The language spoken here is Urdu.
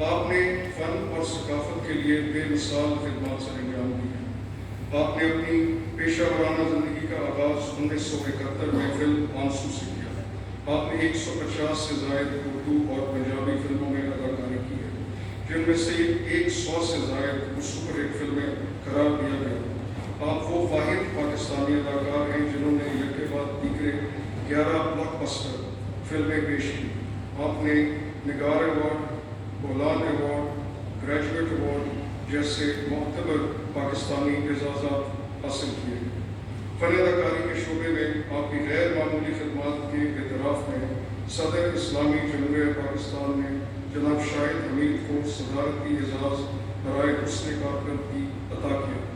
آپ نے فن اور ثقافت کے لیے بے مثال خدمات سر انجام دی ہیں۔ آپ نے اپنی پیشہ ورانہ زندگی کا آغاز 1971 میں فلم آنسو سے کیا۔ آپ نے 150 سے زائد اردو اور پنجابی فلموں میں اداکاری کی ہے، جن میں سے 100 سے زائد سپر ہٹ فلمیں قرار دیا گیا۔ آپ وہ واحد پاکستانی اداکار ہیں جنہوں نے یک کے بعد دیگرے 11 بلاک بسٹر فلمیں پیش کی۔ آپ نے نگار award, Bolan award, graduate award جیسے معتبر پاکستانی اعزازات حاصل کیے۔ فن اداکاری کے شعبے میں آپ کی غیر معمولی خدمات کے اعتراف میں صدر اسلامی جمہوریہ پاکستان نے جناب شاہد حمید کو صدارتی اعزاز برائے حسن کارکردگی عطا کیا۔